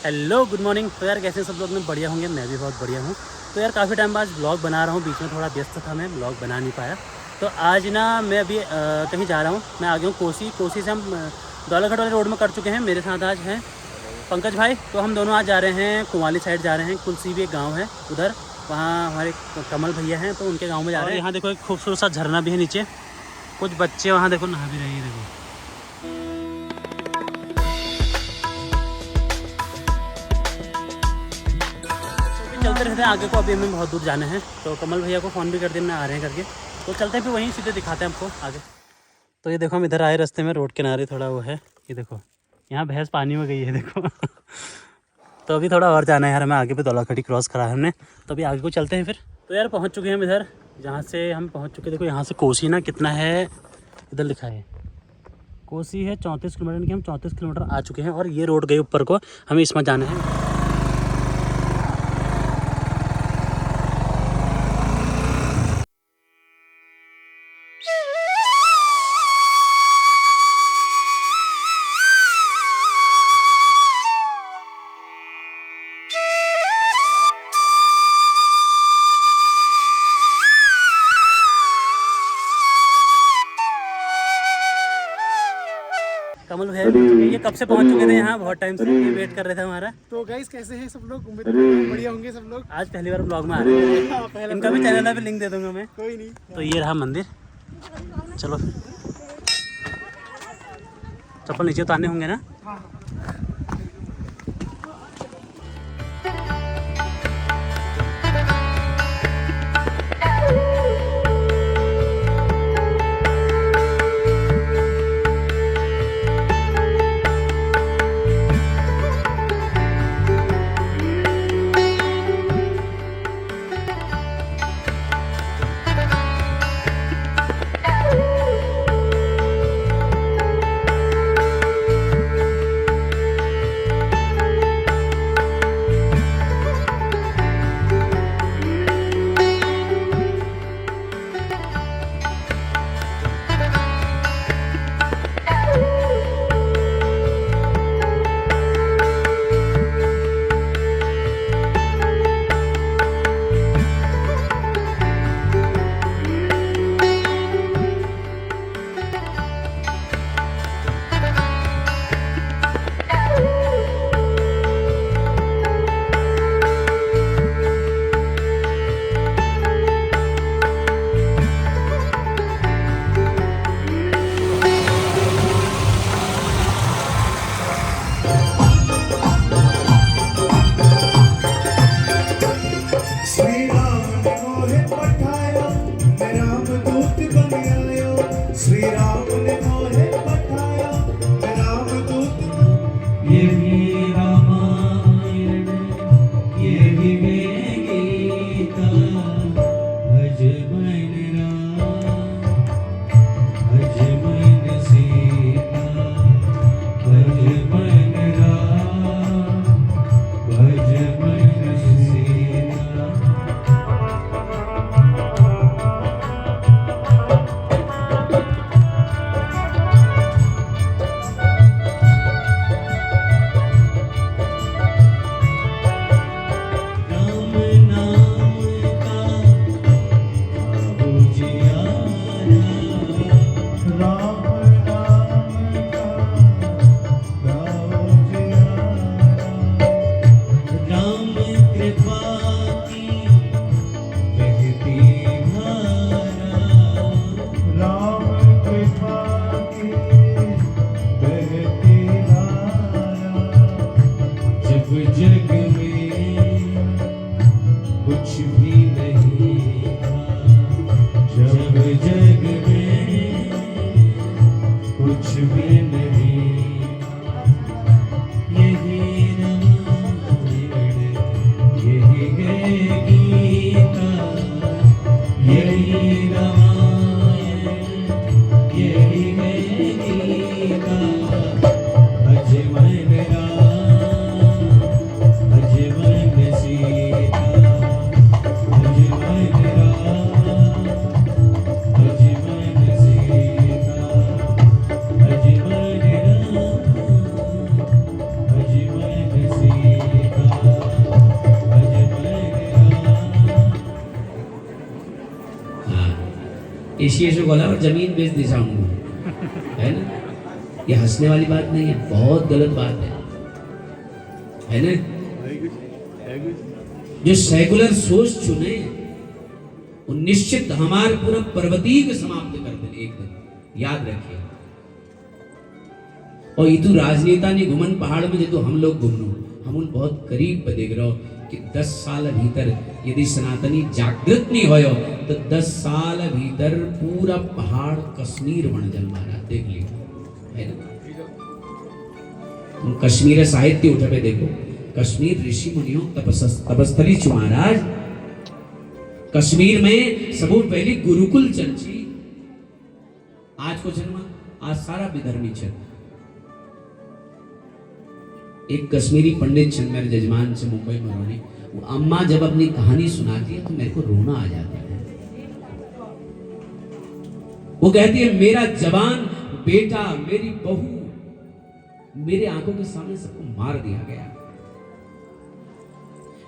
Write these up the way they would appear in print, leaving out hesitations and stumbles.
Hello good morning. तो यार कैसे सब लोग में बढ़िया होंगे, मैं भी बहुत बढ़िया हूँ। तो यार काफ़ी टाइम बाद ब्लॉग बना रहा हूँ, बीच में थोड़ा व्यस्त था, मैं ब्लॉग बना नहीं पाया। तो आज ना मैं अभी कहीं जा रहा हूँ, मैं आ गया हूँ कोसी से हम दौलाघाट वाले रोड में कर चुके हैं। मेरे साथ आज हैं पंकज भाई। तो हम दोनों आज जा रहे हैं कुमाली साइड जा रहे हैं। कुलसी भी एक गाँव है उधर, वहाँ हमारे कमल भैया हैं, तो उनके गाँव में जा रहे हैं। यहाँ देखो एक खूबसूरत सा झरना भी है नीचे, कुछ बच्चे वहाँ देखो नहा भी रहे हैं। देखो चलते रहते हैं आगे को, अभी हमें बहुत दूर जाना है। तो कमल भैया को फ़ोन भी कर देना आ रहे हैं करके, तो चलते हैं फिर वहीं सीधे दिखाते हैं हमको आगे। तो ये देखो हम इधर आए रास्ते में, रोड किनारे थोड़ा वो है, ये देखो यहाँ भैंस पानी में गई है देखो। तो अभी थोड़ा और जाना है यार हमें आगे पे, दौलाखड़ी क्रॉस करा है हमने, तो अभी आगे को चलते हैं फिर। तो यार पहुँच चुके हैं हम इधर, जहाँ से हम पहुँच चुके हैं। देखो यहाँ से कोसी ना कितना है, इधर लिखा है कोसी है 34 किलोमीटर, यानी कि हम 34 किलोमीटर आ चुके हैं। और ये रोड गई ऊपर को, हमें इसमें जाना है। कमल भैया ये कब से पहुंच चुके थे यहाँ, बहुत टाइम से ये वेट कर रहे थे हमारा। तो गाइस कैसे हैं सब लोग, उम्मीद बढ़िया होंगे सब लोग। आज पहली बार ब्लॉग में आ रहे हैं, इनका भी चैनल है, भी लिंक दे दूंगा मैं। कोई नहीं। तो ये रहा मंदिर, चलो चप्पल नीचे उतारने होंगे ना। इसी से बोला और जमीन बेच दी जाऊंगा, है ना। ये हंसने वाली बात नहीं है, बहुत गलत बात है ना। जो सेकुलर सोच चुने वो निश्चित हमारे पूरा पर्वतीक समाप्त कर दे एक दिन, याद रखिए। और इतु राजनेता ने घुमन पहाड़ में जो हम लोग घूमनू, हम उन बहुत करीब पे देख रहे हो कि 10 साल भीतर यदि सनातनी जागृत नहीं हो तो 10 साल भीतर पूरा पहाड़ कश्मीर बन जल महाराज, देख लियो, है ना। तुम कश्मीर साहित्य उठ पे देखो, कश्मीर ऋषि मुनियों तपस्थली छु महाराज। कश्मीर में सबू पहली गुरुकुल चलची, आज को जन्मा, आज सारा विधर्मी चल। एक कश्मीरी पंडित छन मेरे जजमान से मुंबई में रोने, वो अम्मा जब अपनी कहानी सुनाती है तो मेरे को रोना आ जाता है। वो कहती है मेरा जवान बेटा, मेरी बहू मेरे आंखों के सामने सबको मार दिया गया,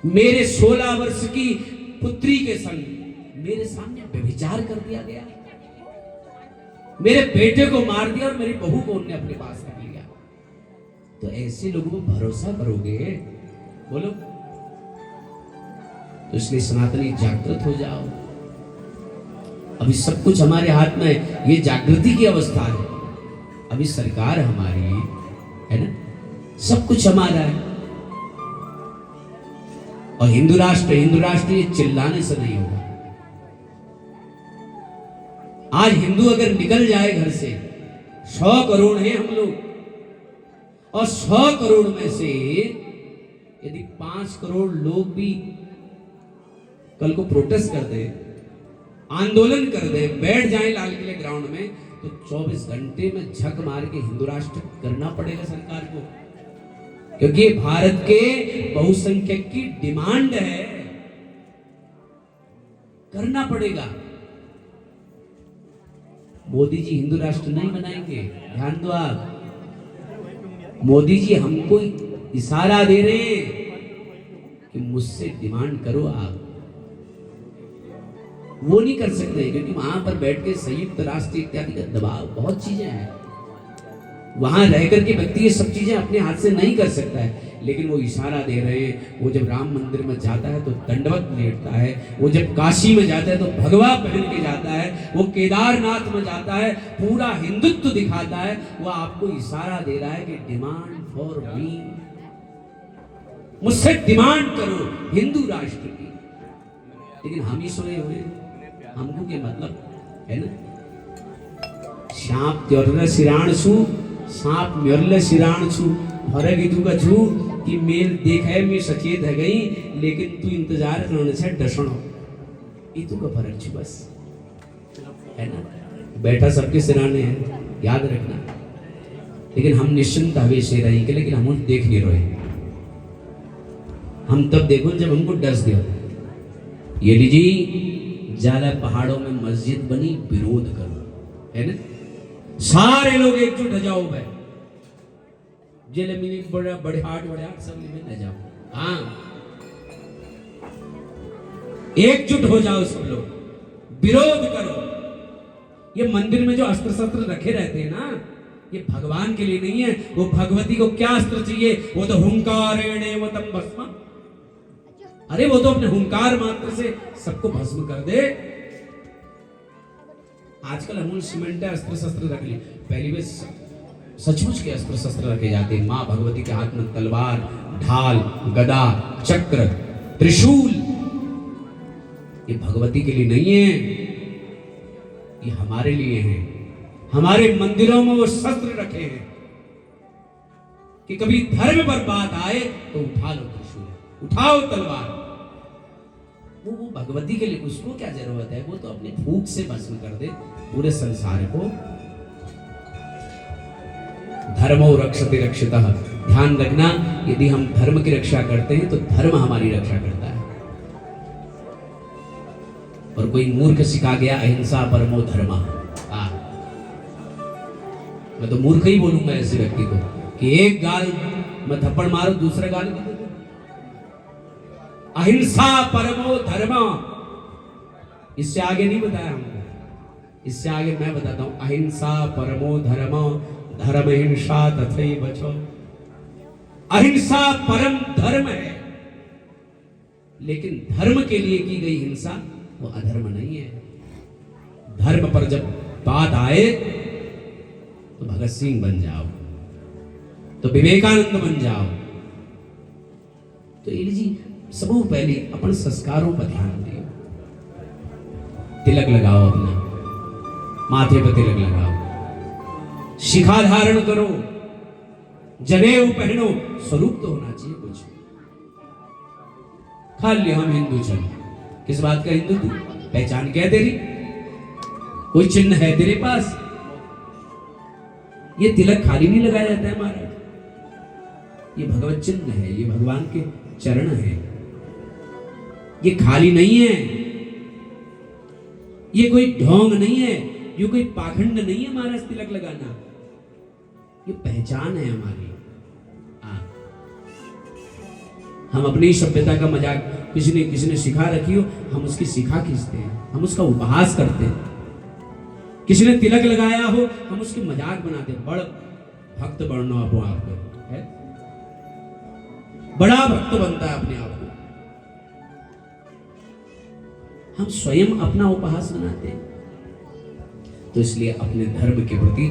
मेरे 16 वर्ष की पुत्री के संग मेरे सामने व्यभिचार कर दिया गया, मेरे बेटे को मार दिया और मेरी बहू को उन्होंने अपने पास रख लिया। तो ऐसे लोगों को भरोसा करोगे? बोलो। तो इसलिए सनातनी जागृत हो जाओ। अभी सब कुछ हमारे हाथ में है, ये जागृति की अवस्था है। अभी सरकार हमारी है ना, सब कुछ हमारा है। और हिंदू राष्ट्र ये चिल्लाने से नहीं होगा। आज हिंदू अगर निकल जाए घर से, 100 करोड़ हैं हम लोग, और 100 करोड़ में से यदि 5 करोड़ लोग भी कल को प्रोटेस्ट कर दे, आंदोलन कर दे, बैठ जाए लाल किले ग्राउंड में, तो 24 घंटे में झक मार के हिंदू राष्ट्र करना पड़ेगा सरकार को, क्योंकि भारत के बहुसंख्यक की डिमांड है, करना पड़ेगा। मोदी जी हिंदू राष्ट्र नहीं बनाएंगे, ध्यान दो आप। मोदी जी हमको इशारा दे रहे हैं कि मुझसे डिमांड करो आप। वो नहीं कर सकते क्योंकि वहां पर बैठ के संयुक्त राष्ट्र इत्यादि का दबाव, बहुत चीजें हैं, वहां रह करके व्यक्ति ये सब चीजें अपने हाथ से नहीं कर सकता है। लेकिन वो इशारा दे रहे हैं। वो जब राम मंदिर में जाता है तो दंडवत लेटता है, वो जब काशी में जाता है तो भगवा पहन के जाता है, वो केदारनाथ में जाता है पूरा हिंदुत्व दिखाता है। वो आपको इशारा दे रहा है कि डिमांड फॉर मी, मुझसे डिमांड करो हिंदू राष्ट्र की। लेकिन हम ही सोए हुए, हमको क्या मतलब है ना। सांप त्योरले सिराणसु, सांप म्योरले सिराणसु, फरक इतु का छू कि मेल देखे में सचेत है गई, लेकिन तू इंतजार करने से डसणो, इतु का फर्क छू बस, है ना। बैठा सबके सिराने हैं, याद रखना। लेकिन हम निश्चिंत हवे से रहेंगे, लेकिन हम उन देख नहीं रहे। हम तब देखो जब हमको डस दिया। ये लीजिए ज्यादा पहाड़ों में मस्जिद बनी, विरोध करो, है ना। सारे लोग एकजुट हो जाओ भाई, जेल में बड़े हाट सब में न जाओ, हाँ एकजुट हो जाओ सब लोग, विरोध करो। ये मंदिर में जो अस्त्र शस्त्र रखे रहते हैं ना, ये भगवान के लिए नहीं है। वो भगवती को क्या अस्त्र चाहिए? वो तो हुंकारेणेवतं भस्म, अरे वो तो अपने हुंकार मात्र से सबको भस्म कर दे। आजकल हम सीमेंट अस्त्र शस्त्र रख लिए, पहली बार सचमुच के अस्त्र शस्त्र रखे जाते हैं। माँ भगवती के हाथ में तलवार, ढाल, गदा, चक्र, त्रिशूल, ये भगवती के लिए नहीं है, ये हमारे लिए है। हमारे मंदिरों में वो शस्त्र रखे हैं कि कभी धर्म पर बात आए तो उठा लो त्रिशूल, उठाओ तलवार। वो भगवती के लिए, उसको क्या जरूरत है? वो तो अपनी फूंक से भस्म कर दे पूरे संसार को। धर्मो रक्षते रक्षितः, ध्यान रखना, यदि हम धर्म की रक्षा करते हैं तो धर्म हमारी रक्षा करता है। और कोई मूर्ख सिखा गया अहिंसा परमो धर्म, मैं तो मूर्ख ही बोलूंगा ऐसे व्यक्ति को कि एक गाल में थप्पड़ मारो, दूसरा गाल भी दे दो। अहिंसा परमो धर्म, इससे आगे नहीं बताया हमको। इससे आगे मैं बताता हूं, अहिंसा परमो धर्म, धर्म हिंसा तथैव च। अहिंसा परम धर्म है, लेकिन धर्म के लिए की गई हिंसा वो अधर्म नहीं है। धर्म पर जब बात आए तो भगत सिंह बन जाओ, तो विवेकानंद बन जाओ। तो जी सबू पहले अपन संस्कारों पर ध्यान दियो। तिलक लगाओ, अपना माथे पर तिलक लगाओ, शिखा धारण करो, जनेऊ पहनो, स्वरूप तो होना चाहिए कुछ। खाली हम हिंदू चल, किस बात का हिंदू तू? पहचान क्या है तेरी? कोई चिन्ह है तेरे पास? ये तिलक खाली नहीं लगाया जाता है महाराज, ये भगवत चिन्ह है, ये भगवान के चरण है, ये खाली नहीं है, ये कोई ढोंग नहीं है, ये कोई पाखंड नहीं है महाराज तिलक लगाना, ये पहचान है हमारी। हम अपनी सभ्यता का मजाक किसी ने सिखा रखी हो, हम उसकी सिखा खींचते हैं, हम उसका उपहास करते हैं। किसी ने तिलक लगाया हो, हम उसकी मजाक बनाते हैं। बड़ भक्त बनना अपो आप है, बड़ा भक्त बनता है अपने आप को, हम स्वयं अपना उपहास बनाते हैं। तो इसलिए अपने धर्म के प्रति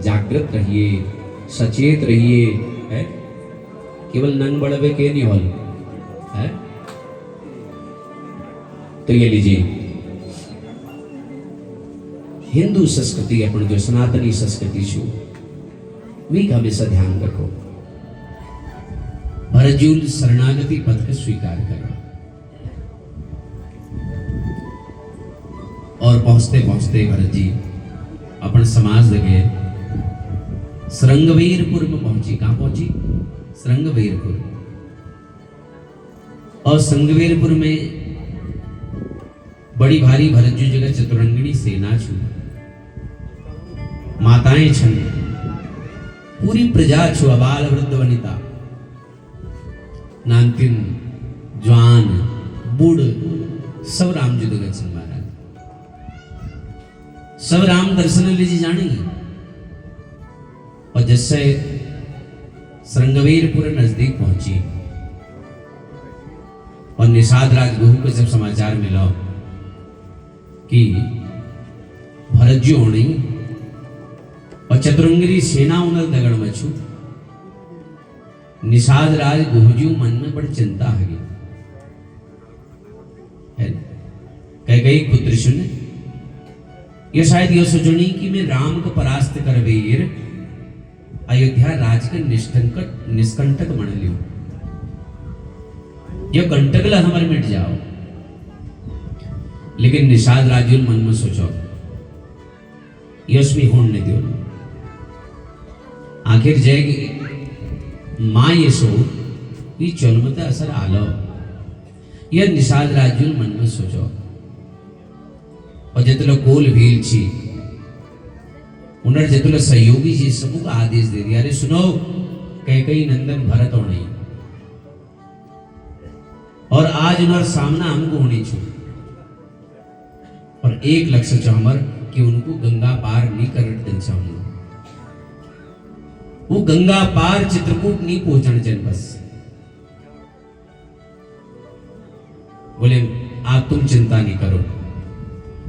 जागृत रहिए, सचेत रहिए, है? केवल नंग बड़वे के नहीं होल है। तो ये लीजिए, हिंदू संस्कृति अपन जो सनातनी संस्कृति छू वी का हमेशा ध्यान रखो। भरजूल शरणागति पथ का स्वीकार करो, और पहुंचते पहुंचते भरत जी अपन समाज लगे श्रृंगवीरपुर में पहुंची। कहां पहुंची? श्रृंगवीरपुर। और श्रृंगवीरपुर में बड़ी भारी भरत जी जगह चतुरंगिणी सेना छू, माताएं छन, पूरी प्रजा छू, अबाल वृद्ध वनिता, नानतिन जवान बूढ़ सब राम जी जगत सिंह महाराज, सब राम दर्शन लीजिए जाने। और जैसे श्रृंगवीरपुर नजदीक पहुंची और निषाद राजगुरु को जब समाचार मिला कि भरत जी होनी और चतुरंगिनी सेना उन्हें दगड़ मचू, निषाद राज गुहजू मन में बड़ी चिंता है कई पुत्र सुने, ये शायद यह सोचनी कि मैं राम को परास्त कर वीर अयोध्या राज के निष्कंटक बन लियो, यह कंटकला हमारे मिट जाओ। लेकिन निषाद राजू मन में सोचो यश भी होने दियो, आखिर जय मां ये सो ये चलमत असर आलो, यह निषाद राजू मन में सोचो। और जितलो कोल भील छी उन्हें जितलो सहयोगी जी समूह आदेश दे दिया, अरे सुनो कई नंदन भरत होने, और आज उनका सामना हमको होनी छू, और एक लक्ष्य चाहमर कि उनको गंगा पार नहीं कर चाहूंगा, वो गंगा पार चित्रकूट नहीं पहुंचने चल। बस बोले आप तुम चिंता नहीं करो,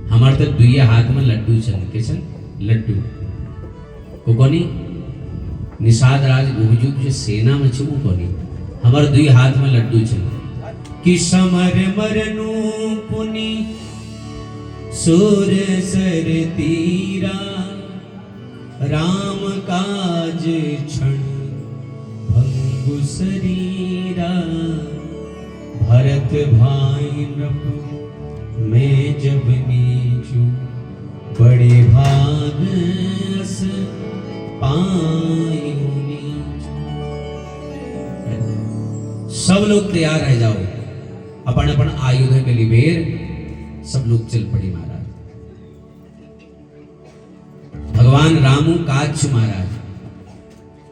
हमारे तो दुए हाथ में लड्डू चल के चल, लड्डू को कोनी निषाद राज गुहजूब जो सेना में छू कोनी, हमारे दुए हाथ में लड्डू चल कि समर मरनु पुनि सुर सर तीरा, राम काज क्षण भंगु शरीरा, भरत भाई नृप मैं जब नीचू, बड़े भाग अस पाई नीचू। सब लोग तैयार रह जाओ, अपन अपन आयुध के लिबेर सब लोग चल पड़े महाराज। भगवान रामू काज छु महाराज,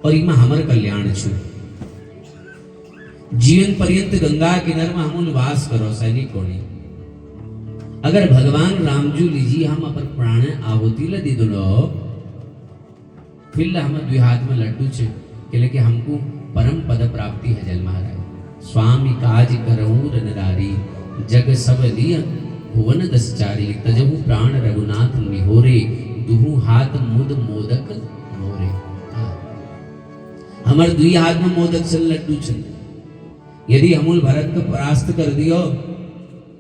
और इमा हमर कल्याण छु। जीवन पर्यंत गंगा किनारे में हम वास करो सैनिक कोणी, अगर भगवान रामजू लीजी हम अपन प्राण आहुति ल दी दो फिर हम द्वि हाथ में लड्डू छे के हमको परम पद प्राप्ति है जल महाराज। स्वामी काज करहूं रनदारी जग सब लिय भुवन दसचारी तजहु प्राण रघुनाथ निहोरे दुहु हाथ मुद मोदक मोरे। हमर दुई हाथ में मोदक चल लड्डू चल यदि हमूल भरत को परास्त कर दियो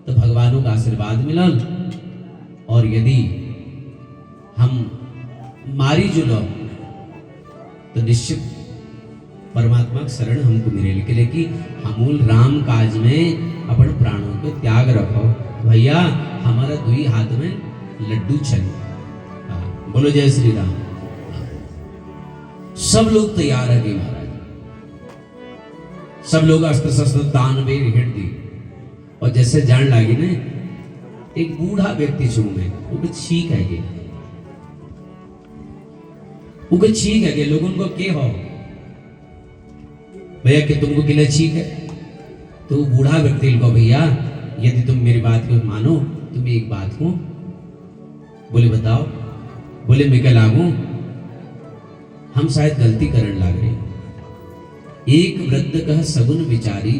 तो भगवानों का आशीर्वाद मिलल और यदि हम मारी जुलो तो निश्चित परमात्मा का शरण हमको मिले के लिए कि हमूल राम काज में अपन प्राणों को त्याग रखो भैया हमारा दुई हाथ में लड्डू चल। बोलो जय श्री राम। सब लोग तैयार है कि महाराज सब लोग अस्त्र शस्त्र दान में हिट दी और जैसे जान लगी ना एक बूढ़ा व्यक्ति छू में वो छीक है कि छीक है कि लोगों को के हो भैया कि तुमको किले छीक है तो वो बूढ़ा व्यक्ति को भैया यदि तुम मेरी बात को मानो तो मैं एक बात को बोले बताओ। बोले मैं क्या लागू हम शायद गलती करने लग रहे। एक वृद्ध कह सगुन विचारी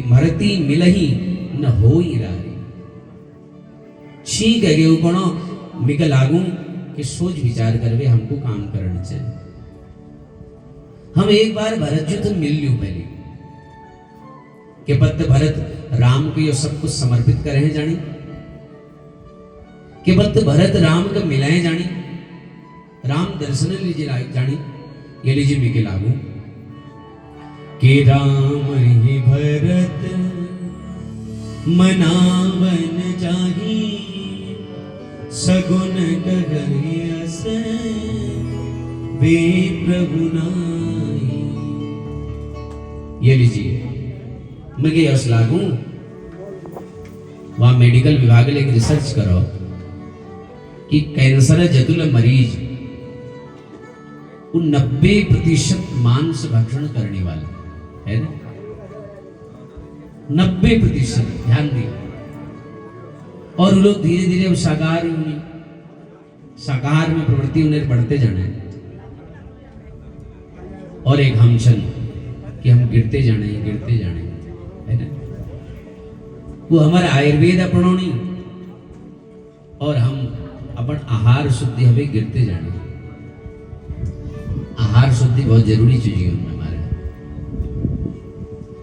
भरती मिलही न हो ही रही। ठीक है वो कोनो मिक लागू कि सोच विचार करवे हमको काम करना चाहिए। हम एक बार भरत जी तो मिल लियो पहले के पत्ते भरत राम को ये सब कुछ समर्पित करे हैं जानी के पत्ते भरत राम को मिलाए जानी राम दर्शन लीजिए जानी ये लीजिए मिके लागू कि राम ही भरत मनावन जाही सगुन कहरियस वे प्रभु नाई। ये लीजिए मैं यश लागू वहां मेडिकल विभाग ले रिसर्च करो कि कैंसर जतुल मरीज 90% मांस भक्षण करने वाले है ना 90% ध्यान दिए और लोग धीरे धीरे शाकाहार में प्रवृत्ति उन्हें बढ़ते जाने और एक हम सन कि हम गिरते जाने है ना वो हमारा आयुर्वेद अपनौनी और हम अपन आहार शुद्धि हमें गिरते जाने। आहार शुद्धि बहुत जरूरी चीज है हमारे।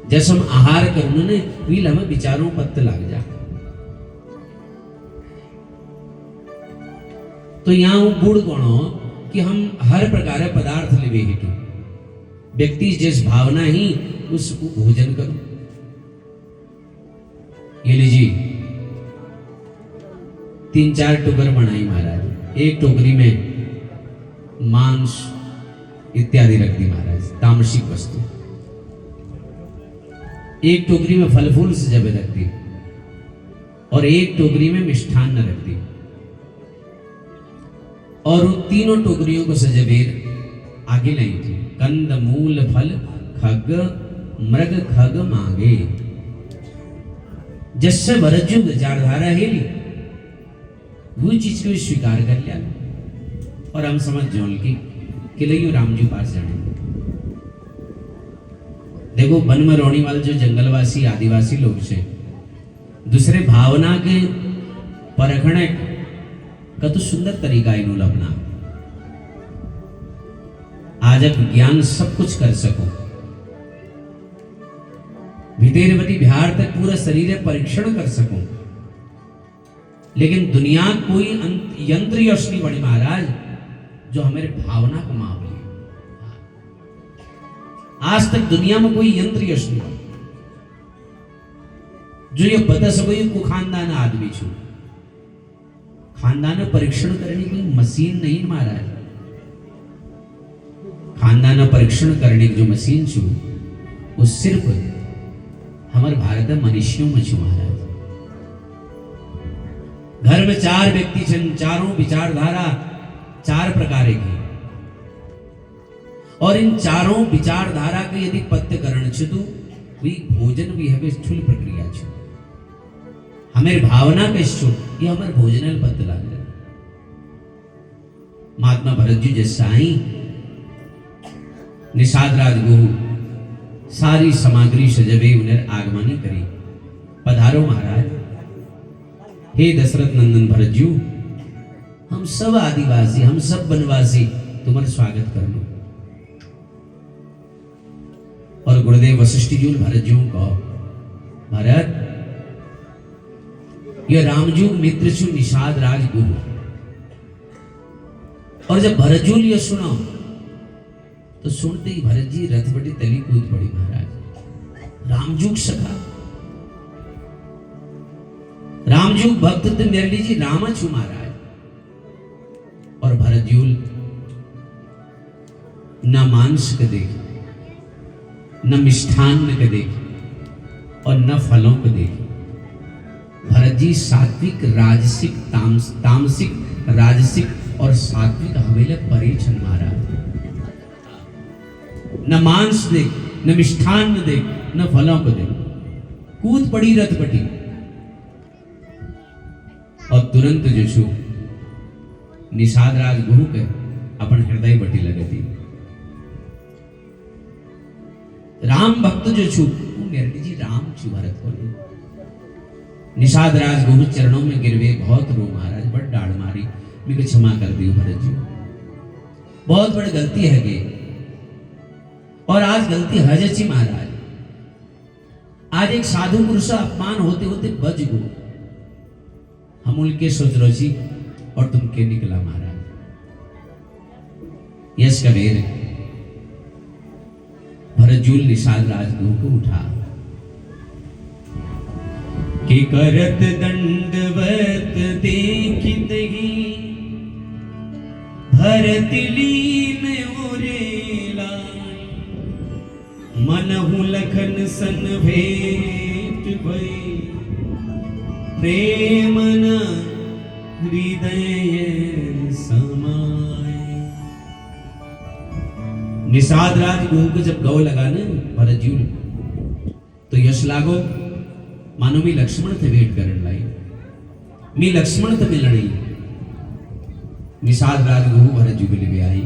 जैसे हम आहार करने ने वील हमें विचारों पत्ते लग जा तो यहाँ गुड़ गुणो कि हम हर प्रकार पदार्थ लेवे हेतु व्यक्ति जिस भावना ही उसको भोजन करो। ये लीजिए 3-4 टोकर बनाई महाराज। एक टोकरी में मांस इत्यादि रख दी महाराज तामसिक वस्तु। एक टोकरी में फल फूल से जबे रख दी और एक टोकरी में मिष्ठान्न रख दी और उन तीनों टोकरियों को सजबेर आगे नहीं थी। कंद मूल फल खग मृग खग मांगे जैसे भरत विचारधारा हेली वो चीज को स्वीकार कर लिया और हम समझ जोल कि लइयो राम जी पास जाने। देखो वन में रोने वाले जो जंगलवासी आदिवासी लोग से दूसरे भावना के परखने का तो सुंदर तरीका इन्हों अपना आज अब ज्ञान सब कुछ कर सको विदेरवती बिहार तक पूरा शरीर परीक्षण कर सको लेकिन दुनिया कोई यंत्र यश नहीं बड़ी महाराज जो हमारे भावना को माप ले। आज तक दुनिया में कोई यंत्र यश नहीं जो ये बता सको ये को खानदान आदमी छू खानदान परीक्षण करने की मशीन नहीं महाराज। खानदान परीक्षण करने की जो मशीन छू वो सिर्फ हमारे भारत में मनुष्यों में छू महाराज। घर में 4 व्यक्ति छन चारों विचारधारा 4 प्रकार की और इन चारों विचारधारा के यदि पत्य करण छतु वही भोजन भी है स्थूल प्रक्रिया छ हमें भावना कैसो ये हमारे भोजनल पत्ता लग रहा। महात्मा भरत जी जैसा आई निषाद राजगुरु सारी सामग्री सजवे उन्हें आगमनी करी। पधारो महाराज। हे दशरथ नंदन भरत जी, हम सब आदिवासी, हम सब वनवासी तुम्हारा स्वागत कर लो। और गुरुदेव वशिष्ठ जी भरत जी को, भरत ये रामजू मित्र छु निषाद राजगुरु। और जब भरत जी ये सुना तो सुनते ही भरत जी रथ बड़ी तली कूद पड़ी। महाराज रामजूक सखा, रामजूक भक्त तो मेरे लीजिए रामा छु महाराज। और भरत जी न मांस के देख, न मिष्ठान्न के देख और न फलों को देख। भरत जी सात्विक राजसिक तामसिक राजसिक और सात्विक हवेले परेछन महाराज। न मांस देख, न मिष्ठान्न देख, न फलों को देख, कूद पड़ी रथ पटी। और तुरंत जो छु निषाद राज गुरु के अपन हृदय बटी लगे थी। राम भक्त जो छु मेरे जी राम छु भरत को। निषाद राज गुरु चरणों में गिरवे बहुत रो महाराज, बड़ डाढ़ मारी, मुझे क्षमा कर दियो भरत जी, बहुत बड़ी गलती है गे। और आज गलती हजची महाराज। आज एक साधु पुरुष अपमान होते होते बच गो। हम उनके सोच रो जी और तुम के निकला महाराज। यश कबीर भरतजूल निषाद राजगुरु को उठा कि करत दंडवत देखित ही भरत लीन उरेला। मनहु लखन सन भेंट भई प्रेम न हृदय समाए। निषाद राज गुरु को जब गौ लगा ना भरत जी तो यश लागो मानो मी लक्ष्मण थे भेंट करन लाई, मी लक्ष्मण थे मिलनी। निषाद राज गुरु भरत जी के लिए आई।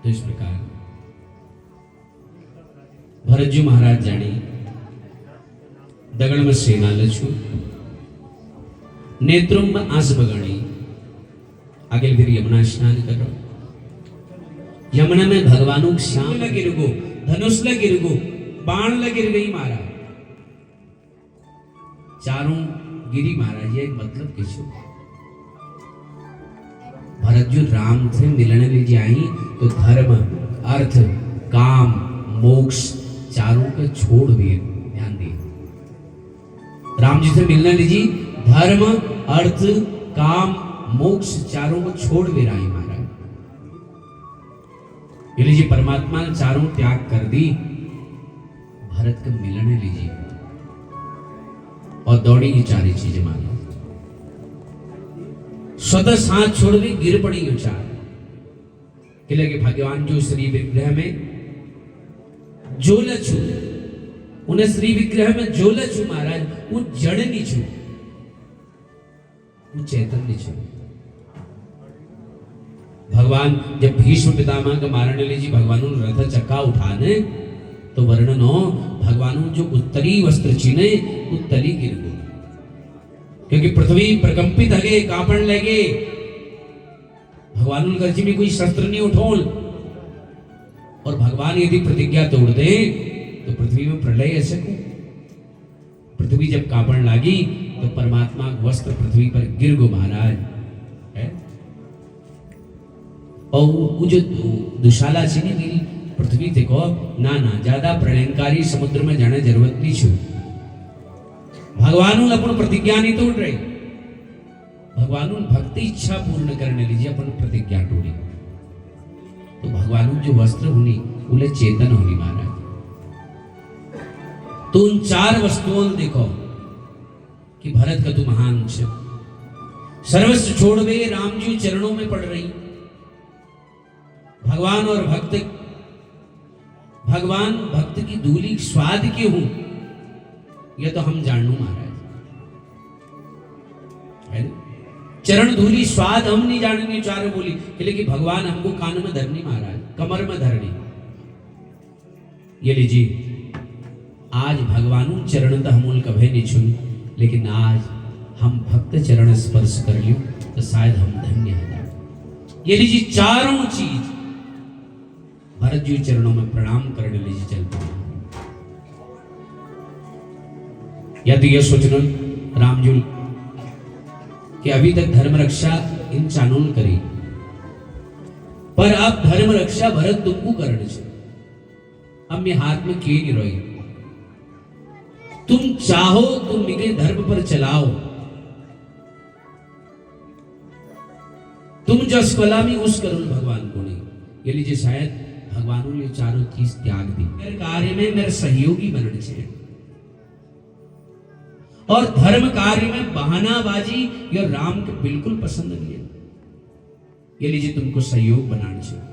तो इस प्रकार भरत जी महाराज जानी दगड़ में सेना लछु नेत्रों में आंस बगाड़ी। आगे फिर यमुना स्नान करो। यमुना में भगवानों श्याम लगे रुगो, धनुष लगे रुगो, बाण लगे गई मारा। चारों गिरी महाराज एक मतलब किसो भरत जी राम से मिलने लीजिए आई तो धर्म अर्थ काम मोक्ष चारों के छोड़ दिए। ध्यान दिए, राम जी से मिलने लीजिए धर्म अर्थ काम मोक्ष चारों को छोड़ दे रहा है महाराज। ये लीजिए परमात्मा ने चारों त्याग कर दी, भरत का मिलन लीजिए और दौड़ी ये चारी चीजें मानो। स्वतः हाथ छोड़ दी, गिर पड़ी ये चार। किले के भगवान जो श्री विग्रह में जो लचू, उन्हें श्री विग्रह में जो लचू महाराज, वो जड़ नहीं छू, वो चैतन्य छू। भगवान जब भीष्म पितामह का मारने लीजिए भगवान रथ चक्का उठाने तो वर्णन हो, भगवान जो उत्तरी वस्त्र छीने उत्तरी गिर गो, क्योंकि पृथ्वी प्रकंपित हगे, कांपण लगे। भगवान गर्जी में कोई शस्त्र नहीं उठोल, और भगवान यदि प्रतिज्ञा तोड़ दे तो पृथ्वी में प्रलय ऐसे को। पृथ्वी जब कांपण लगी तो परमात्मा वस्त्र पृथ्वी पर गिर गो महाराज है। और वो जो दुशाला छी ने पृथ्वी देखो ना ना ज्यादा प्रलयंकारी समुद्र में जाने जरूरत नहीं छू। भगवान अपन प्रतिज्ञा नहीं तोड़ रहे, भगवान भक्ति इच्छा पूर्ण करने लीजिए अपन प्रतिज्ञा तोड़ी तो भगवान जो वस्त्र होनी उन्हें चेतन होनी महाराज। तो उन चार वस्तुओं देखो कि भरत का तू महान छ, सर्वस्व छोड़ दे, राम जी चरणों में पड़ रही। भगवान और भक्त, भगवान भक्त की धूली स्वाद के हूं यह तो हम जानू महाराज है। चरण धूली स्वाद हम नहीं जानने चार बोली, लेकिन भगवान हमको कान में धरनी महाराज, कमर में धरनी। ये लीजिए आज भगवान चरण तो हम कभी नहीं छुई, लेकिन आज हम भक्त चरण स्पर्श कर लियो तो शायद हम धन्य है। ये लीजिए चारों चीज भरत जी चरणों में प्रणाम करने लीजिए चल पड़े। या तो यह सोचना राम जी कि अभी तक धर्म रक्षा इन चानून करी, पर अब धर्म रक्षा भरत तुमको करने से अब मैं हाथ में के नहीं रही। तुम चाहो तुम मेरे धर्म पर चलाओ, तुम जस कलामी उस करुण भगवान को नहीं। ये लीजिए शायद भगवान ने चारों चीज त्याग दी, मेरे कार्य में मेरे सहयोगी बनने चाहिए, और धर्म कार्य में बहानाबाजी यह राम के बिल्कुल पसंद नहीं है। ये लीजिए तुमको सहयोग बनाना चाहिए,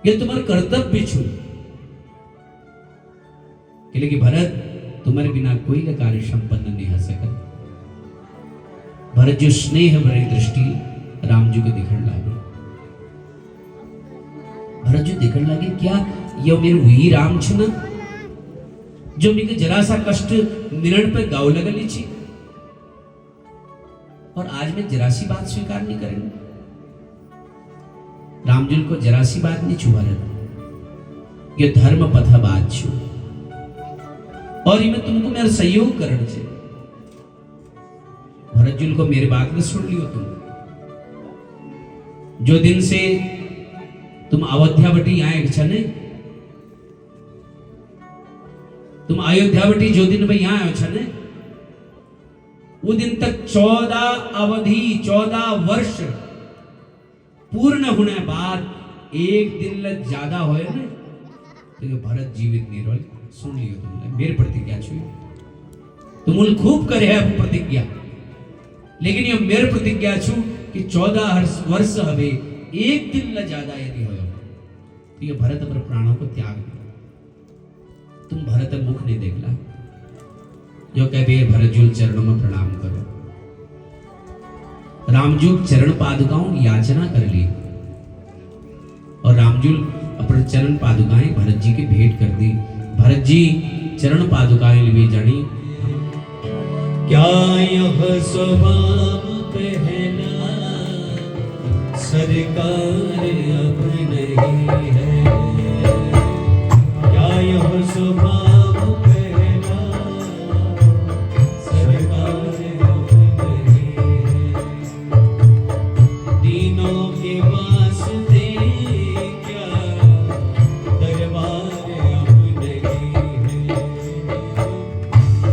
यह तुम्हारा कर्तव्य छू। लेकिन भरत तुम्हारे बिना कोई का कार्य संपन्न नहीं हो सका। भरत जो स्नेह भरी दृष्टि राम जी को दिखने लगे, भरत जो दिखने लगे क्या ये मेरे वही राम छ ना जो मेरे जरा सा कष्ट मिलन पे गाव लगली छी, और आज मैं जरा सी बात स्वीकार नहीं करेंगे। राम जी को जरा सी बात नहीं छुआ रहा, ये धर्म पथा बात छू, और ये मैं तुमको मेरा सहयोग करना चाहिए। भरत जी को मेरी बात में सुन लियो तुम। जो दिन से तुम अयोध्या बटी आए छने, तुम अयोध्या बटी जो दिन में यहां आयो छने, वो दिन तक 14 वर्ष पूर्ण होने बाद एक दिन ल ज्यादा होए ने तो भरत जीवित नहीं रहे। सुन लियो तुमने मेरी प्रतिज्ञा छुई, तुम खूब करे है प्रतिज्ञा, लेकिन ये मेरी प्रतिज्ञा छू कि 14 वर्ष हवे एक दिन ल ज्यादा यदि हो तो ये भरत पर प्राणों को त्याग दे। तुम भरत मुख नहीं देखला, जो कहते भरत जी चरणों में प्रणाम करो। रामजू चरण पादुकाओं याचना कर ली, और रामजू अपने चरण पादुकाएं भरत जी की भेंट कर दी। भरत जी चरण पादुकाएं लिए जानी, क्या यह स्वभाव पहला सरकार अब नहीं है, क्या यह स्वभाव पहला सरकार अब नहीं है, दीनों के वास्ते क्या दरबार अब नहीं है,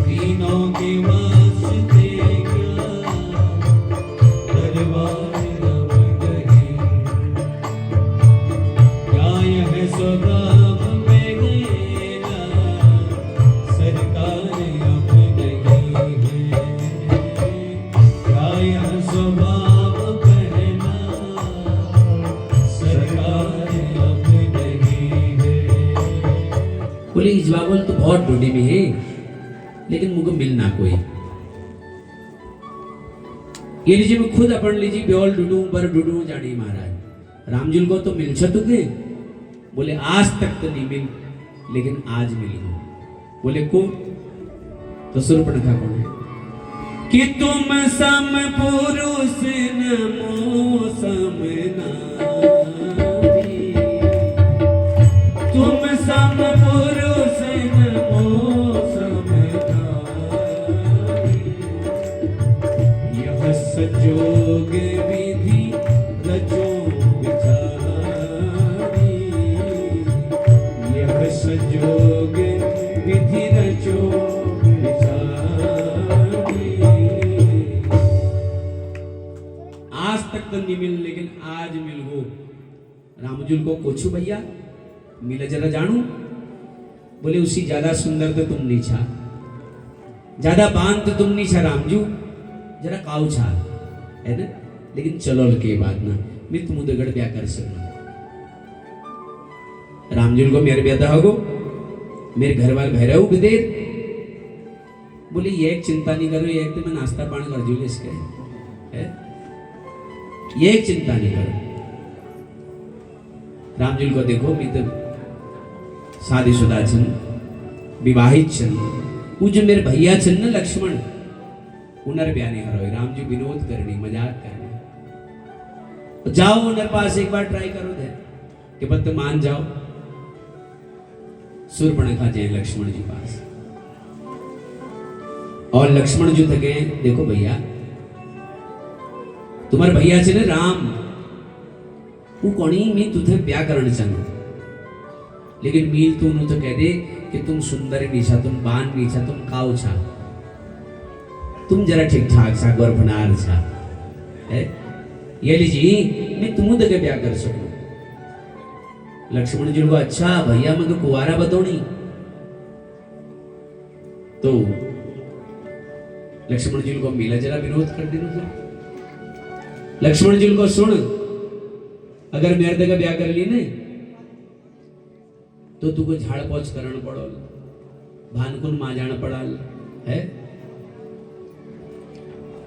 दीनों के वास्ते क्या दरबार अब नहीं, क्या बहुत ढूंढी में है, लेकिन मुझको मिलना कोई। ये लीजिए मैं खुद अपन लीजिए ब्योल ढूंढूं पर ढूंढूं जानी महाराज। रामजुल को तो मिल छो तुके? बोले आज तक तो नहीं मिल, लेकिन आज मिल गो। बोले को? तो शूर्पणखा कौन है? कि तुम सम पुरुष नमो सम नारी, तुम सम पुरुष नमो सम नारी, यह संजोग विधि रचो विचारी, यह संजोग विधि रचो विचारी। आज तक तो नहीं मिल, लेकिन आज मिल गो। रामजुल को पूछू भैया मिले जरा जानू? बोले उसी ज्यादा सुंदर तो तुम नहीं छा, ज्यादा बांध तो तुम नहीं छा रामजू, जरा काऊ छा है ना। लेकिन चलो के बाद ना मैं तुम उदगड़ ब्याह कर सकूं। रामजुल को मेरे ब्याह होगो, मेरे घर वाले भैरव विदेर। बोले ये एक चिंता नहीं करो, एक तो मैं नाश्ता पानी कर जूले इसके है, ये एक चिंता नहीं करो। रामजुल को देखो मैं तो शादीशुदा छन, विवाहित छन। वो जो मेरे भैया छन ना लक्ष्मण, उनर ब्याह नहीं करो। रामजी विनोद करनी, मजाक करनी। जाओ उनर पास एक बार ट्राई करो दे कि बत मान जाओ। शूर्पणखा जाए लक्ष्मण जी पास, और लक्ष्मण जी थे देखो भैया तुम्हारे भैया छे ने राम, वो कोणी मैं तुझे ब्याह करना चाहूँ, लेकिन मील तू तो कह दे कि तुम सुंदर नहीं छा, तुम बान नहीं छा, तुम काऊ छा, तुम जरा ठीक ठाक सा गौर बनार छा है। ये लीजिए मैं तुम दे ब्याह कर सकूं। लक्ष्मण जी को अच्छा भैया मैं कुआरा बतौनी। तो लक्ष्मण जी को मिला जरा विरोध कर देना। लक्ष्मण जी को सुन, अगर मेरे दे ब्याह कर ली ने तो तुको झाड़ पोछ करण पड़ो, भानकुन मा जाना पड़ाल है,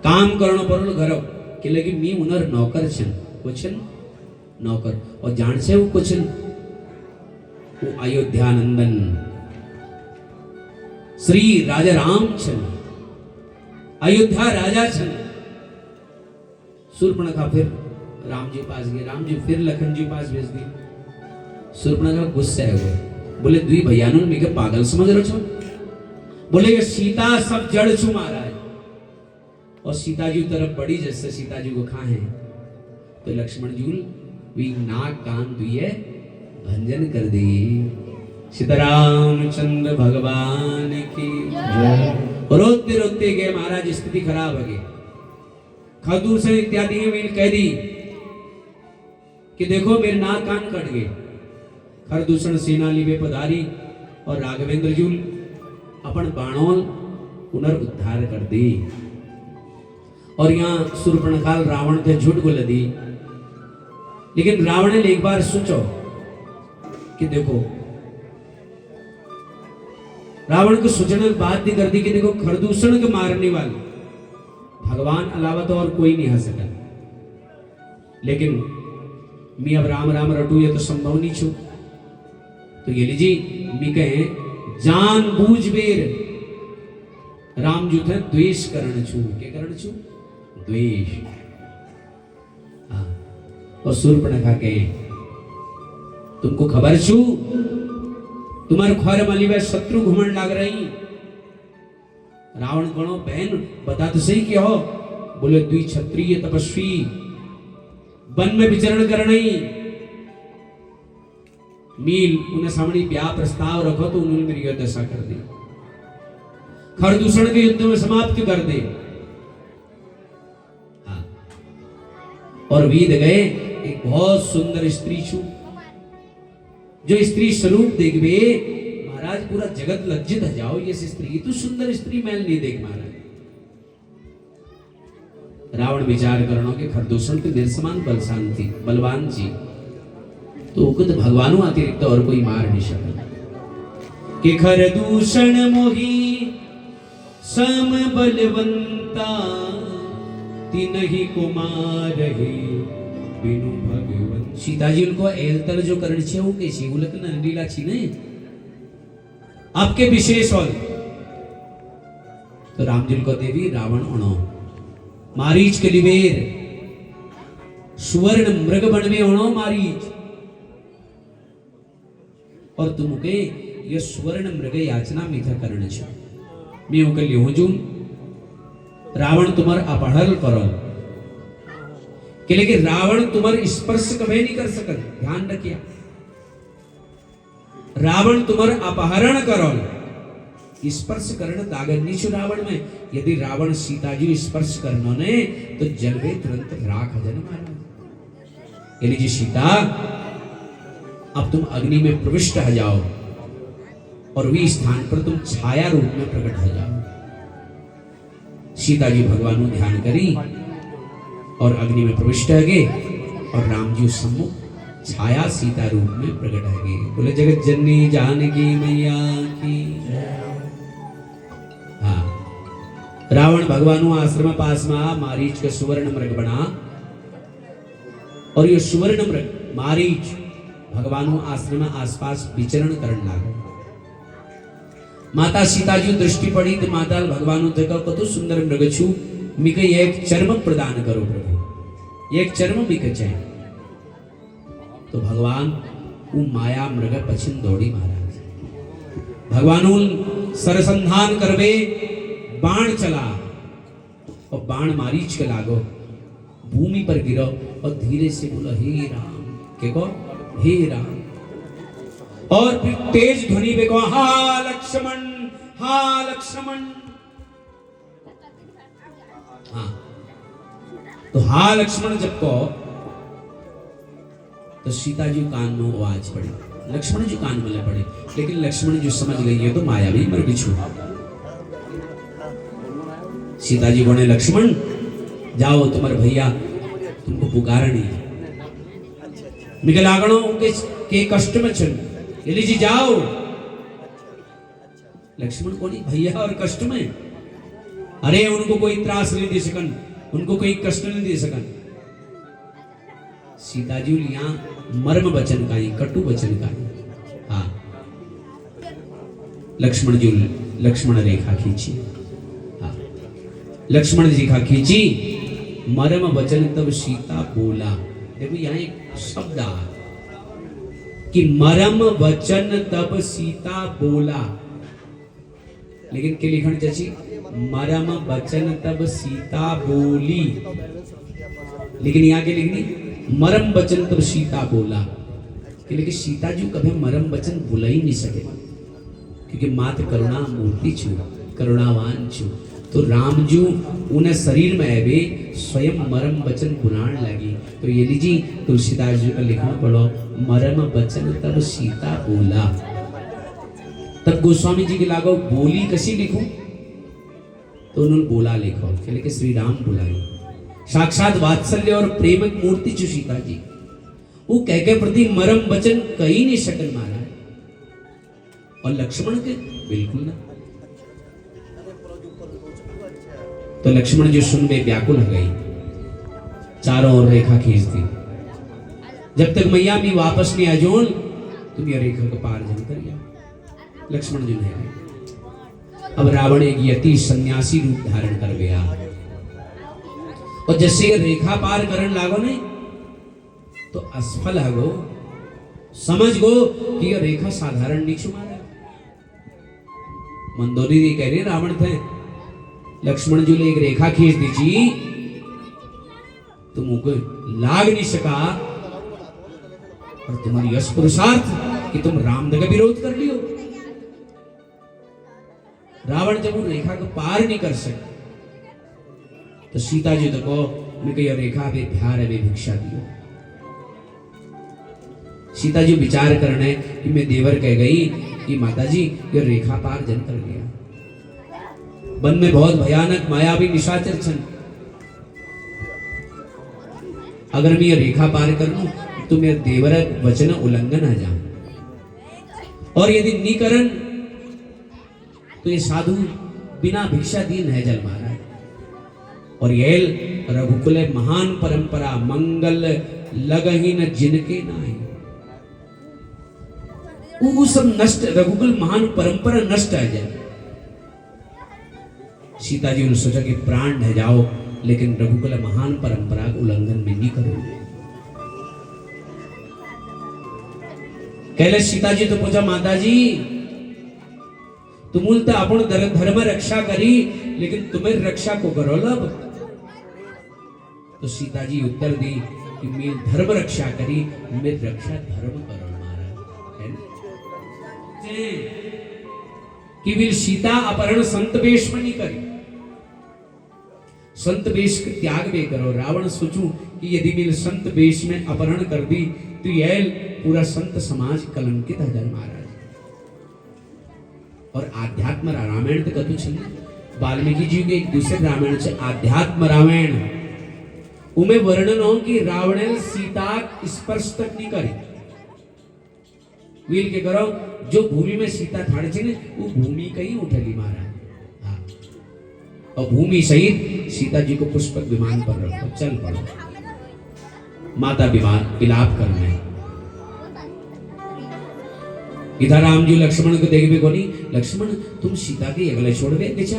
काम करणो पड़ो घरो के लगी मी उनर नौकर छन। क्वेश्चन नौकर और जान से वो क्वेश्चन वो अयोध्या नंदन श्री राजा राम छन, अयोध्या राजा छन। शूर्पणखा फिर राम जी पास गए, राम जी फिर लखन जी पास भेज दी। शूर्पणखा गुस्सा है वो, बोले दुई भैया मेरे पागल समझ रहे छो? बोले ये सीता सब जड़ छू मारा है, और सीता जी तरफ बड़ी जैसे सीता जी को खा है। तो लक्ष्मण जी वी नाक कान दुए भंजन कर दी। सीतारामचंद्र भगवान की जय। रोते रोते गए महाराज, स्थिति खराब हो गई। खरदूषण इत्यादि ने कह दी कि देखो मेरे नाक कान कट गए। खरदूषण सेना लिवे पधारी और राघवेंद्र जी अपन बाणों पुनर्उद्धार कर दी। और यहाँ शूर्पणखा रावण थे झूठ बोल दी, लेकिन रावण ने एक बार सोचो कि देखो, रावण को सोचने बात नहीं कर दी कि देखो खरदूषण के मारने वाले भगवान अलावा तो और कोई नहीं आ सका, लेकिन मैं अब राम राम रटू ये तो संभव नहीं छू। तो ये लीजिए मी कहे जान बूझ बेर राम जो थे द्वेष करण छू। क्या करण छू? द्वेष। और शूर्पणखा के तुमको खबर छू तुम्हारे खोर मली में शत्रु घुमन लाग रही। रावण गणो बहन बता तो सही क्या हो? बोले द्वि क्षत्रिय तपस्वी वन में विचरण करनी। मील उन्हें सामने ब्याह प्रस्ताव रखो तो उन्होंने मेरी दशा कर दी, खरदूषण के युद्ध में समाप्त कर दे। और वीद गए एक बहुत सुंदर स्त्री छू, जो स्त्री स्वरूप देखबे महाराज पूरा जगत लज्जित हो जाओ। ये स्त्री तो सुंदर स्त्री मैल नहीं देख महाराज। रावण विचार करणो के खरदूषण के निर्समान बलशान थी, बलवान जी, तो उनको तो भगवानों अतिरिक्त और कोई मार नहीं सकता। कि खर दूषण मोही सम बलवंता तिनहि कुमार हे बिनु भगवंत। सीताजी उनको एलतर जो करण छे वो कैसी उलक लीला छी ने आपके विशेष और तो राम जी को देवी रावण उणो मारीच के लिवेर सुवर्ण मृग बनवे उणो मारीच और तुमके ये सुवर्ण मृग याचना मिथा करण छे मैं उनके लियो जू रावण तुम्हार अपहरण करो कि लेकिन रावण तुम्हार स्पर्श कभी नहीं कर सकत ध्यान रखिया रावण तुम्हार अपहरण करो स्पर्श करण दागन नीचु रावण में यदि रावण सीता जी स्पर्श करनो ने तो जलवे तुरंत राख जन मारो यदि जी सीता अब तुम अग्नि में प्रविष्ट हो जाओ और वी स्थान पर तुम छाया रूप में प्रकट हो जाओ। सीता जी भगवान ध्यान करी और अग्नि में प्रविष्ट हो गए और राम जी सम्मुख छाया सीता रूप में प्रकट हो गए। बोले जगत जननी जानकी मैया की। हाँ रावण भगवान आश्रम पास में मारीच के सुवर्ण मृग बना और ये सुवर्ण मृग मारीच भगवान आश्रम आसपास विचरण करने लागो। माता सीता जी दृष्टि पड़ी तो माता भगवान देखो कतो सुंदर मृग छू मिके एक चर्म प्रदान करो प्रभु एक चर्म मिके चाहिए तो भगवान वो माया मृग पछिन दौड़ी महाराज भगवान सरसंधान करवे बाण चला और बाण मारीच के लागो भूमि पर गिरो और धीरे से बोलो हे राम के को हे राम और फिर तेज ध्वनि में कहो हा लक्ष्मण हाँ तो हा लक्ष्मण जब को तो सीता जी कान में आवाज पड़ी लक्ष्मण जी कान में पड़े लेकिन लक्ष्मण जी समझ गई है तो मायावी मर बिछू सीता जी बोले लक्ष्मण जाओ तुम्हारे भैया तुमको पुकार नहीं निकल आगणो उनके के कष्ट में चल यदि जी जाओ लक्ष्मण को नहीं भैया और कष्ट में अरे उनको कोई त्रास नहीं दे सकन उनको कोई कष्ट नहीं दे सकन सीता जी लिया मर्म वचन का ही कटु वचन का ही हाँ लक्ष्मण रेखा खींची हाँ लक्ष्मण रेखा खींची मर्म वचन तब सीता बोला देखो यहाँ एक शब्द आ कि मरम वचन तब सीता बोला लेकिन के लिखण जची मरम वचन तब सीता बोली लेकिन यहाँ के लिखनी मरम वचन तब सीता बोला कि लेकिन सीता जी कभी मरम वचन बोला ही नहीं सके क्योंकि मात्र करुणा मूर्ति छु करुणावान छु तो राम जी उन्हें शरीर में आवे स्वयं मरम वचन बुलान लगी तो ये लीजिए तुलसीदास जी का लिखना पढ़ो मरम वचन तब सीता बोला तब गोस्वामी जी के लागो बोली कसी लिखूं तो उन्होंने बोला लिखो लेकिन श्री राम बुलाई साक्षात वात्सल्य और प्रेम मूर्ति छु सीता जी वो कह के प्रति मरम वचन कही नहीं सकल महाराज और लक्ष्मण के बिल्कुल ना तो लक्ष्मण जी सुन में व्याकुल हो गई चारों ओर रेखा खींच दी जब तक मैया भी वापस नहीं आ जोन तुम ये रेखा को पार जन करिए लक्ष्मण जी ने अब रावण एक यति सन्यासी रूप धारण कर गया और जैसे ये रेखा पार करने लागो नहीं तो असफल हो समझ गो कि ये रेखा साधारण नहीं छुमारा मंदोरी जी कह रहे रावण थे लक्ष्मण जी ने एक रेखा खींच दीजिए तुमको लाग नहीं सका और तुम्हारी यश पुरुषार्थ कि तुम राम का विरोध कर लियो रावण जब वो रेखा को पार नहीं कर सके तो सीता जी देखो मैं कही रेखा वे प्यार है वे भिक्षा दियो सीता जी विचार करने कि मैं देवर कह गई कि माता जी ये रेखा पार जन कर लिया वन में बहुत भयानक मायावी निशाचर छन अगर मैं ये रेखा पार कर लूं तो मेरे देवर वचन उल्लंघन आ जाए और यदि निकरण तो ये साधु बिना भिक्षा दिए नह जल मारा। और येल रघुकुले महान परंपरा मंगल लगही न जिनके नाही। वो सब नष्ट, रघुकुल महान परंपरा नष्ट है जाए। सीता जी ने सोचा कि प्राण ढह जाओ, लेकिन रघुकुल महान परंपरा का उल्लंघन में नहीं करोगे। कहले सीता जी तो पूछा, माता जी तुम तो अपन धर्म रक्षा करी, लेकिन तुम्हें रक्षा को करो लब। तो सीता जी उत्तर दी कि मैं धर्म रक्षा करी, मैं रक्षा धर्म करो मारा है कि वीर सीता अपहरण संत वेश में नहीं करी, संत वेश के त्याग भी करो। रावण सोचू कि यदि मैं संत वेश में अपहरण कर दी तो यह पूरा संत समाज कलंकित है जय महाराज। और आध्यात्म रामायण तो कथु छे वाल्मीकि जी के एक दूसरे रामायण से आध्यात्म रामायण उमे वर्णन हो कि रावण सीता स्पर्श तक नहीं करे। वीर के करो जो भूमि में सीता ठाड़ छे ने वो भूमि का ही उठली मारा। हाँ। और भूमि सहित सीता जी को पुष्पक विमान पर रखो, चल पड़ो माता विमान विलाप करना है। इधर राम जी लक्ष्मण को देख भी कोनी, लक्ष्मण तुम सीता के अगले छोड़ गए बेचा।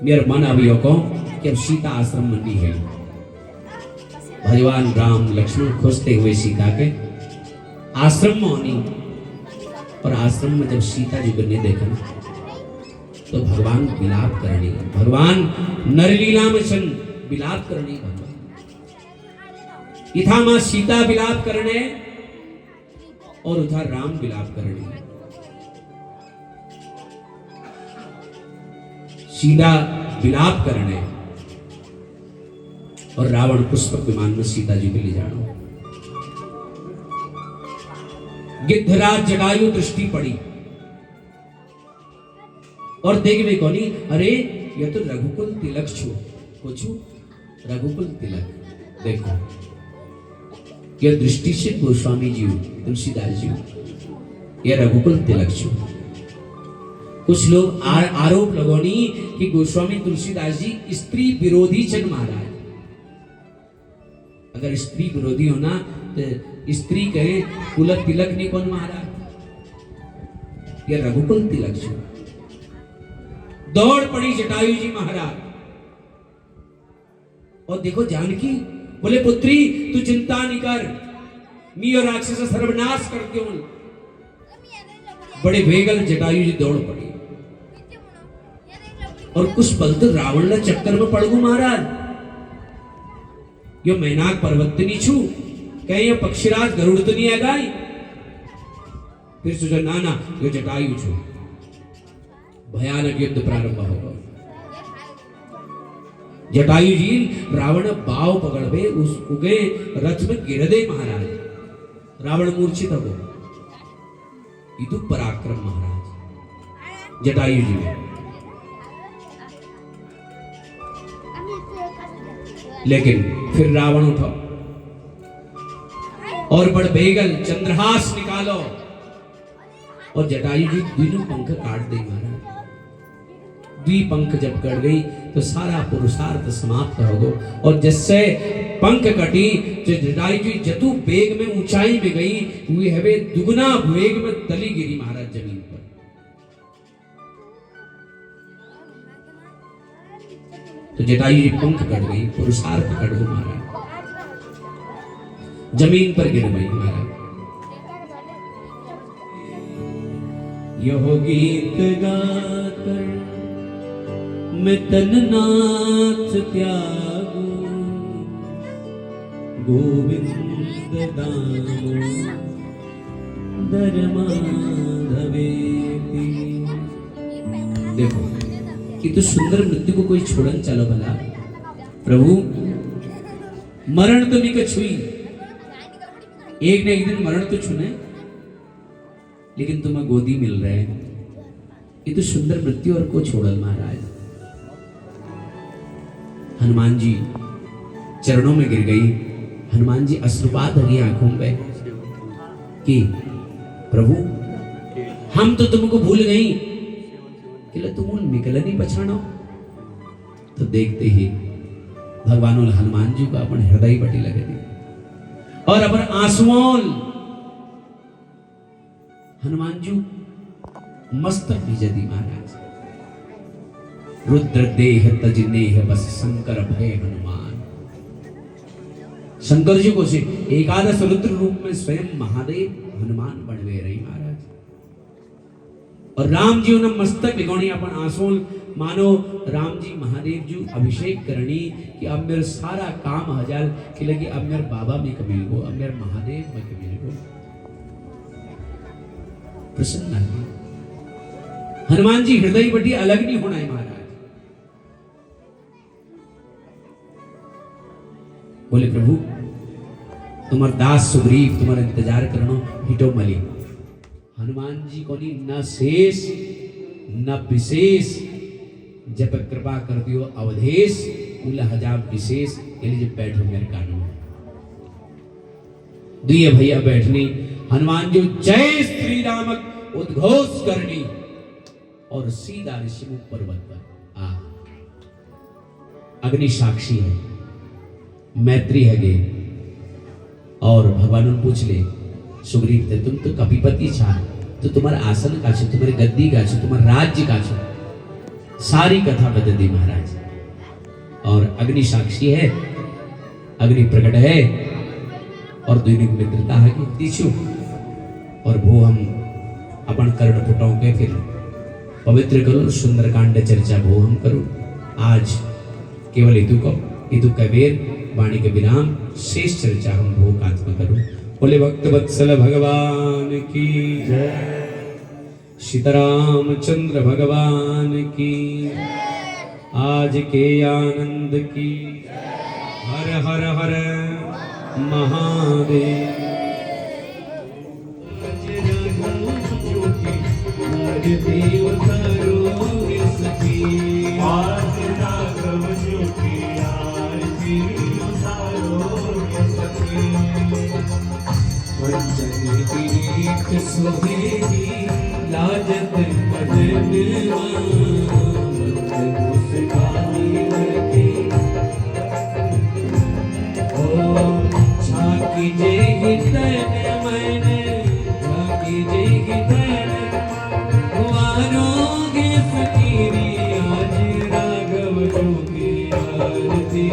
मेरा मन अभी को कि अब सीता आश्रम मंडी है। भगवान राम लक्ष्मण खोजते हुए सीता के आश्रम में होनी, और आश्रम में जब सीता जी को नहीं देखा तो भगवान विलाप करनी, भगवान नरलीला में सन विलाप करनी। भगवान इथा मां सीता विलाप करने और उधर राम विलाप करने। सीता विलाप करने और रावण पुष्पक विमान में सीता जी को ले जाना। गिद्धराज जटायु दृष्टि पड़ी और देख वे कोनी, अरे ये तो रघुकुल तिलक छू पूछू रघुकुल तिलक। देखो ये दृष्टि से गोस्वामी जी तुलसीदास जी ये रघुकुल तिलक छू। कुछ लोग आरोप लगोनी कि गोस्वामी तुलसीदास जी स्त्री विरोधी चन महाराज। अगर स्त्री विरोधी होना तो स्त्री कहे कुल तिलक नहीं कौन महाराज, ये रघुकुल तिलक छू। दौड़ पड़ी जटायु जी महाराज और देखो जानकी बोले पुत्री तू चिंता नहीं कर, मी और राक्षस सर्वनाश कर क्यों। बड़े वेगल जटायु जी दौड़ पड़ी और कुछ पल तो रावण ने चक्कर में पड़ गु महाराज। यो मैनाक पर्वत तो नहीं छू, कहीं ये पक्षीराज गरुड़ तो नहीं आएगा। फिर सोचा नाना यो जटायु छू। भयानक युद्ध प्रारंभ होगा। जटायु जी रावण बाव पकड़े उस उगे रथ में गिर दे महाराज। रावण मूर्छित हो इतु पराक्रम महाराज जटायु जी में। लेकिन फिर रावण उठो और बड़ बेगल चंद्रहास निकालो और जटायु जी दोनों पंख काट दे महाराज। पंख जब कट गई तो सारा पुरुषार्थ समाप्त हो गया। और जिससे पंख कटी जो जटायु जी जतु वेग में ऊंचाई में गई हुई है वे दुगना वेग में तली गिरी महाराज जमीन पर। तो जटायु जी पंख कट गई, पुरुषार्थ कट गया महाराज, जमीन पर गिर गई महाराज। यह गीत गाकर मैं तननाथ त्यागू गोविंद दामोदर माधवेति। देखो कि तो सुंदर मृत्यु को कोई छोड़न चलो भला। प्रभु मरण तो नहीं छुई, एक न एक दिन मरण तो छूने, लेकिन तुम्हें गोदी मिल रहे हैं। ये तो सुंदर मृत्यु और को छोड़ल महाराज। हनुमान जी चरणों में गिर गई। हनुमान जी अश्रुपात लगी आंखों में कि प्रभु हम तो तुमको भूल गई कि तुम निकल नहीं पछाणो। तो देखते ही भगवान हनुमान जी को अपन हृदय बटी लगे दी और अपन आंसुओं हनुमान जी मस्तक भिजदी महाराज। रुद्र देह तजनेह बस शंकर भय हनुमान। शंकर जी को से एकादश रुद्र रूप में स्वयं महादेव हनुमान बनवे रही महाराज। और राम जी उन्हें मस्तक भिगोणी अपन आंसू मानो राम जी महादेव जी अभिषेक करनी कि अब मेरा सारा काम हजार कि लगे अब मेरे बाबा में कमिल गो, अब मेरे महादेव में कमिल गो। प्रसन्न है हनुमान जी हृदय बटी अलग नहीं होना है महाराज। बोले प्रभु तुम्हार दास सुग्रीव तुम्हारा इंतजार करनो हिटो मली। हनुमान जी को नहीं न शेष न विशेष जब कृपा कर दियो अवधेश उला हजाब विशेष जब बैठो मेरे कानून दुए भैया बैठनी। हनुमान जी जय श्री राम उद्घोष करनी और सीधा ऋषिमुख पर्वत पर आ। अग्नि साक्षी है, मैत्री है गे। और भगवान पूछ ले सुग्रीव थे तुम तो कपिपति छा तो तुम्हारा आसन का छो, तुम्हारी गद्दी का छो, तुम्हारा राज्य का छो। सारी कथा बता दी महाराज। और अग्नि साक्षी है, अग्नि प्रकट है और दैनिक मित्रता है कि तीछू और भो हम अपन कर्ण फुटाओ के फिर पवित्र करो सुंदरकांड चर्चा भो हम करो। आज केवल इतु को इतु कबीर वाणी के विराम शेष चर्चा हम भोग आत्मा करूं। बोले भक्त वत्सल भगवान की जय, सीताराम चंद्र भगवान की आज के आनंद की। हर हर हर महादेव। लाजत झाकी जय तन मन झाकी जय तन वारोगे फकीरी आज राघव जोगी आरती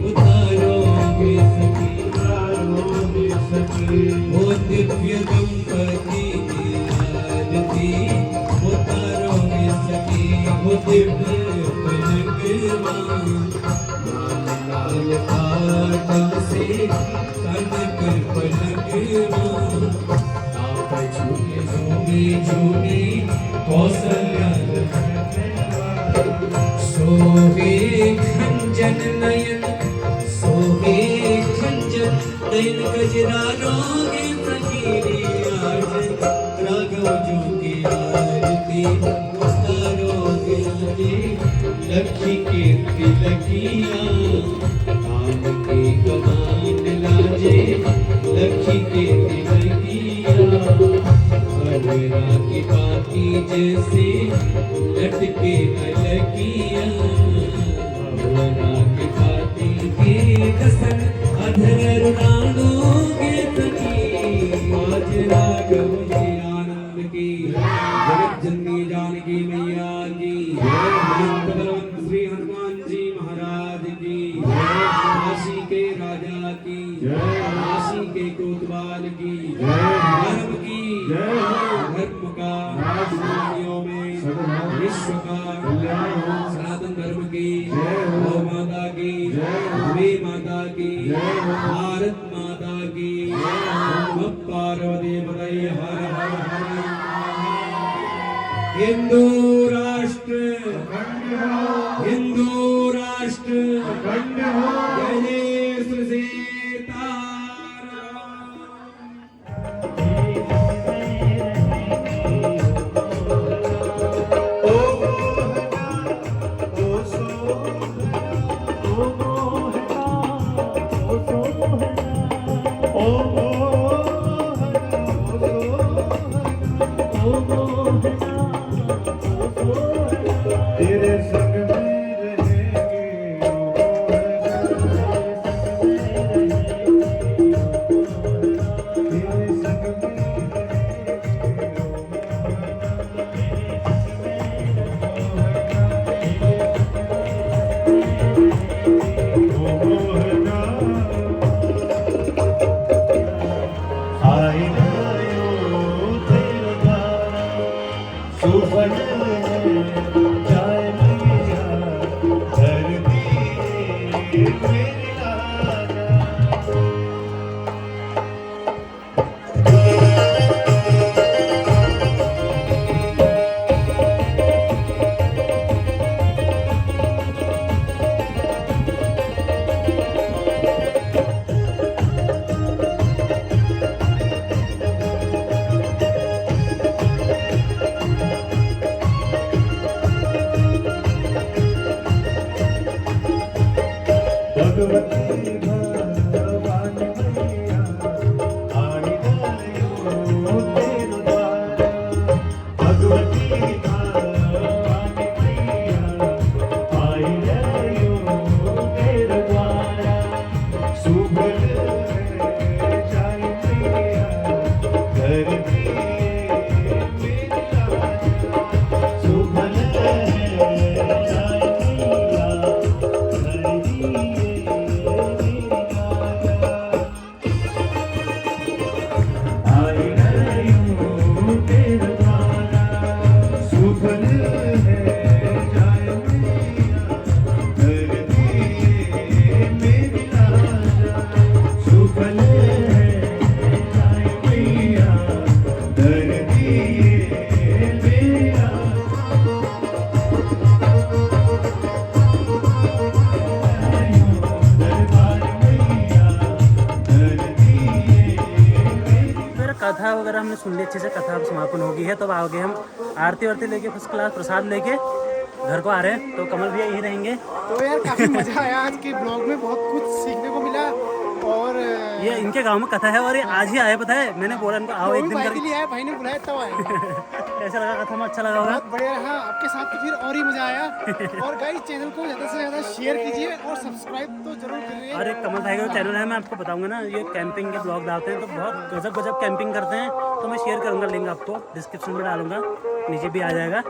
उतारोगे सखी उतारोगे सखी। वो दिव्य दंपति की आरती उतारोगे सखी। वो दिव्य पलक लाल कांटा से कनक पलक आप झूले झूले झूले कौशल्या सोहे खंजन नयन सोहे खंजन नयन गजरा रोगे फकीरी आज राघव जोगी आरती उतारोगे लखी के तिलकिया काम के कमान लाजे लखी के तिलकिया। हररा की बाती जैसे लटके अलकिया हररा की बाती के दसन अधर राणोगे सखी आज राघव जी आनंद की। जगत जननी जानकी मैया की श्री हनुमान जी महाराज की। काशी के राजा की काशी के कोतवाल की धर्म की धर्म का दुनियों में विश्व का सनातन धर्म की गौ माता की वे माता की भारत माता की पार्वती पदई हर हर हर। हिंदू राष्ट्र हिंदू राष्ट्र जय जय श्री सीताराम। Oh कथा वगैरह हमने सुन ली अच्छे से, कथा समापन हो गई है। तो अब आगे हम आरती वारती लेके फर्स्ट क्लास प्रसाद लेके घर को आ रहे हैं। तो कमल भैया यही रहेंगे। तो यार काफी मजा आया आज के ब्लॉग में, बहुत कुछ सीखने को मिला। और ये इनके गांव में कथा है और ये आज ही आए, पता है। मैंने बोला इनको आओ एक दिन भाई के लिए आया, भाई ने बुलाया तब आए। कैसा लगा कथा में? अच्छा लगा होगा। बहुत बढ़िया रहा आपके साथ, तो फिर और ही मजा आया। और गाइस चैनल को ज्यादा से ज्यादा शेयर कीजिए और सब्सक्राइब तो जरूर करिए। और एक कमल भाई का चैनल है, मैं आपको बताऊंगा ना, ये कैंपिंग के ब्लॉग डालते हैं तो बहुत गजब गजब कैंपिंग करते हैं। तो मैं शेयर करूंगा, लिंक आपको डिस्क्रिप्शन में डालूंगा, नीचे भी आ जाएगा।